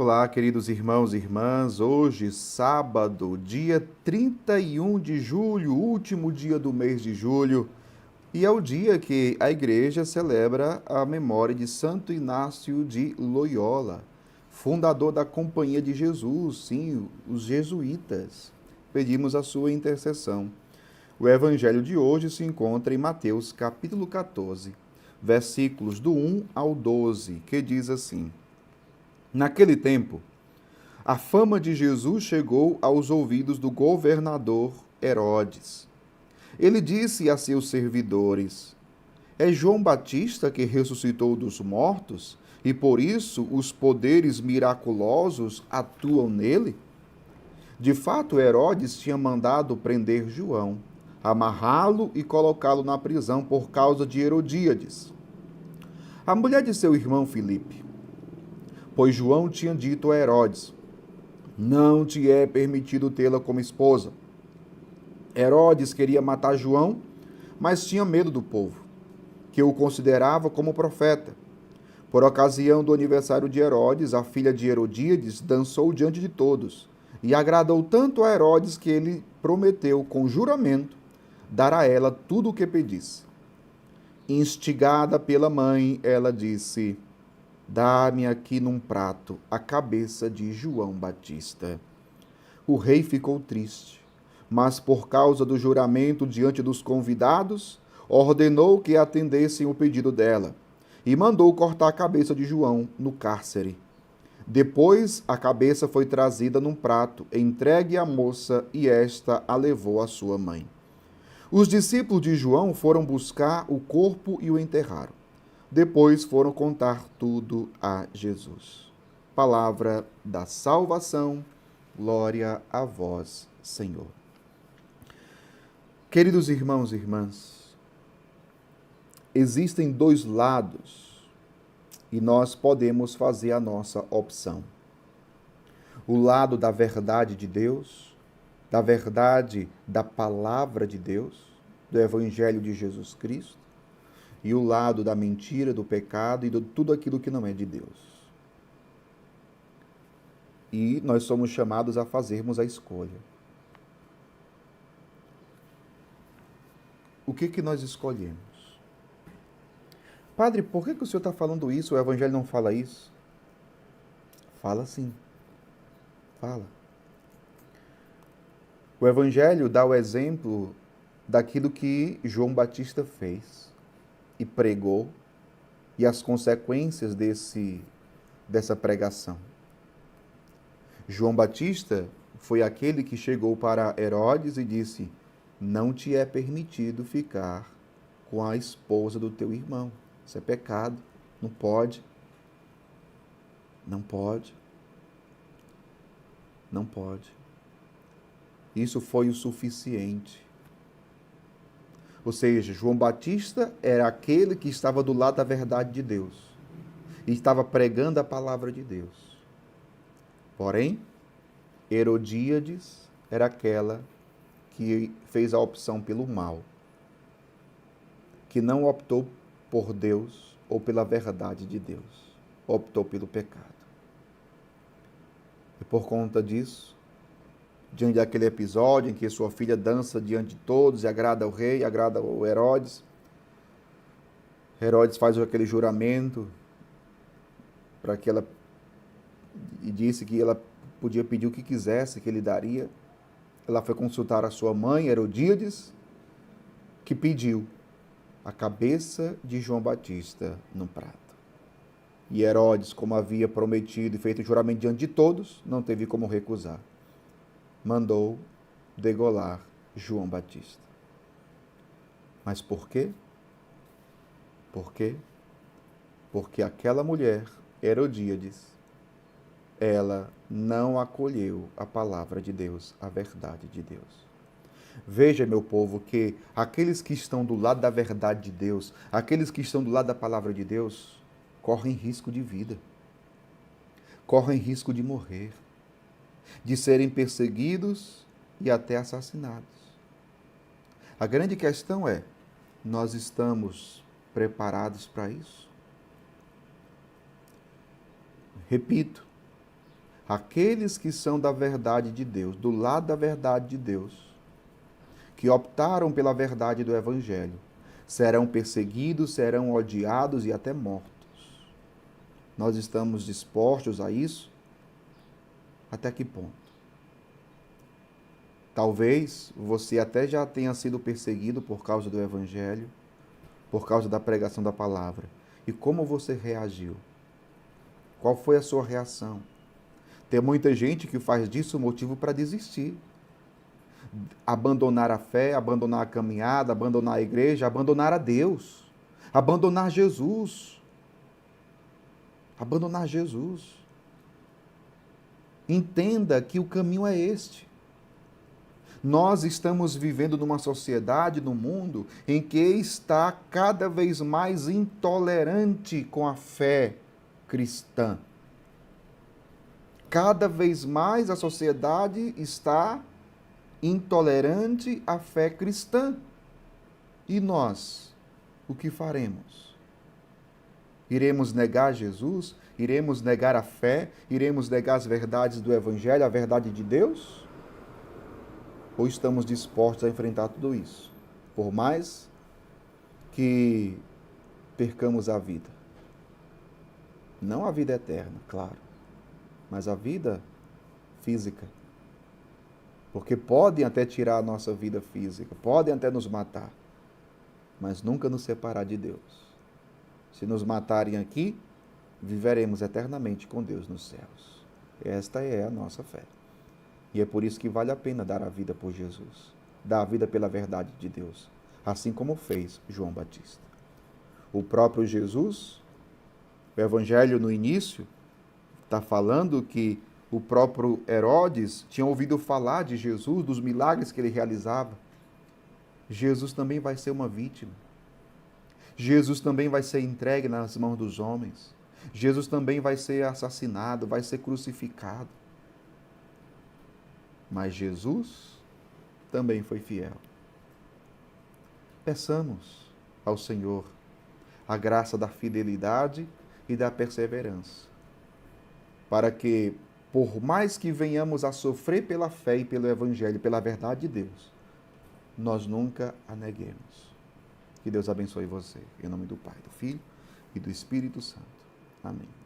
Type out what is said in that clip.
Olá, queridos irmãos e irmãs. Hoje, sábado, dia 31 de julho, último dia do mês de julho, e é o dia que a igreja celebra a memória de Santo Inácio de Loyola, fundador da Companhia de Jesus, sim, os jesuítas. Pedimos a sua intercessão. O evangelho de hoje se encontra em Mateus, capítulo 14, versículos do 1 ao 12, que diz assim: Naquele tempo, a fama de Jesus chegou aos ouvidos do governador Herodes. Ele disse a seus servidores: É João Batista que ressuscitou dos mortos, e por isso os poderes miraculosos atuam nele? De fato, Herodes tinha mandado prender João, amarrá-lo e colocá-lo na prisão por causa de Herodíades, a mulher de seu irmão Filipe. Pois João tinha dito a Herodes: Não te é permitido tê-la como esposa. Herodes queria matar João, mas tinha medo do povo, que o considerava como profeta. Por ocasião do aniversário de Herodes, a filha de Herodíades dançou diante de todos, e agradou tanto a Herodes que ele prometeu, com juramento, dar a ela tudo o que pedisse. Instigada pela mãe, ela disse: Dá-me aqui num prato a cabeça de João Batista. O rei ficou triste, mas por causa do juramento diante dos convidados, ordenou que atendessem o pedido dela e mandou cortar a cabeça de João no cárcere. Depois, a cabeça foi trazida num prato, entregue à moça, e esta a levou à sua mãe. Os discípulos de João foram buscar o corpo e o enterraram. Depois foram contar tudo a Jesus. Palavra da salvação, glória a vós, Senhor. Queridos irmãos e irmãs, existem dois lados e nós podemos fazer a nossa opção. O lado da verdade de Deus, da verdade da palavra de Deus, do Evangelho de Jesus Cristo, e o lado da mentira, do pecado e de tudo aquilo que não é de Deus. E nós somos chamados a fazermos a escolha. O que nós escolhemos? Padre, por que o senhor está falando isso? O Evangelho não fala isso? Fala sim. Fala. O Evangelho dá o exemplo daquilo que João Batista fez e pregou, e as consequências dessa pregação. João Batista foi aquele que chegou para Herodes e disse: Não te é permitido ficar com a esposa do teu irmão. Isso é pecado. Não pode. Não pode. Não pode. Isso foi o suficiente. Ou seja, João Batista era aquele que estava do lado da verdade de Deus e estava pregando a palavra de Deus. Porém, Herodíades era aquela que fez a opção pelo mal, que não optou por Deus ou pela verdade de Deus, optou pelo pecado. E por conta disso, diante daquele episódio em que sua filha dança diante de todos e agrada ao rei, agrada ao Herodes. Herodes faz aquele juramento para que ela, e disse que ela podia pedir o que quisesse, que ele daria. Ela foi consultar a sua mãe, Herodíades, que pediu a cabeça de João Batista no prato. E Herodes, como havia prometido e feito o juramento diante de todos, não teve como recusar. Mandou degolar João Batista. Mas por quê? Por quê? Porque aquela mulher, Herodíades, ela não acolheu a palavra de Deus, a verdade de Deus. Veja, meu povo, que aqueles que estão do lado da verdade de Deus, aqueles que estão do lado da palavra de Deus, correm risco de vida, correm risco de morrer, de serem perseguidos e até assassinados. A grande questão é: nós estamos preparados para isso? Repito, Aqueles que são da verdade de Deus, do lado da verdade de Deus, que optaram pela verdade do Evangelho, serão perseguidos, serão odiados e até mortos. Nós estamos dispostos a isso? Até que ponto? Talvez você até já tenha sido perseguido por causa do Evangelho, por causa da pregação da palavra. E como você reagiu? Qual foi a sua reação? Tem muita gente que faz disso motivo para desistir. Abandonar a fé, abandonar a caminhada, abandonar a igreja, abandonar a Deus, abandonar Jesus. Abandonar Jesus. Entenda que o caminho é este. Nós estamos vivendo numa sociedade, num mundo, em que está cada vez mais intolerante com a fé cristã. Cada vez mais a sociedade está intolerante à fé cristã. E nós, o que faremos? Iremos negar Jesus? Iremos negar a fé? Iremos negar as verdades do Evangelho, a verdade de Deus? Ou estamos dispostos a enfrentar tudo isso? Por mais que percamos a vida. Não a vida eterna, claro, mas a vida física. Porque podem até tirar a nossa vida física, podem até nos matar, mas nunca nos separar de Deus. Se nos matarem aqui, viveremos eternamente com Deus nos céus. Esta é a nossa fé. E é por isso que vale a pena dar a vida por Jesus, dar a vida pela verdade de Deus, assim como fez João Batista. O próprio Jesus, o Evangelho no início, está falando que o próprio Herodes tinha ouvido falar de Jesus, dos milagres que ele realizava. Jesus também vai ser uma vítima. Jesus também vai ser entregue nas mãos dos homens. Jesus também vai ser assassinado, vai ser crucificado. Mas Jesus também foi fiel. Peçamos ao Senhor a graça da fidelidade e da perseverança, para que, por mais que venhamos a sofrer pela fé e pelo Evangelho, pela verdade de Deus, nós nunca a neguemos. Que Deus abençoe você. Em nome do Pai, do Filho e do Espírito Santo. Amém.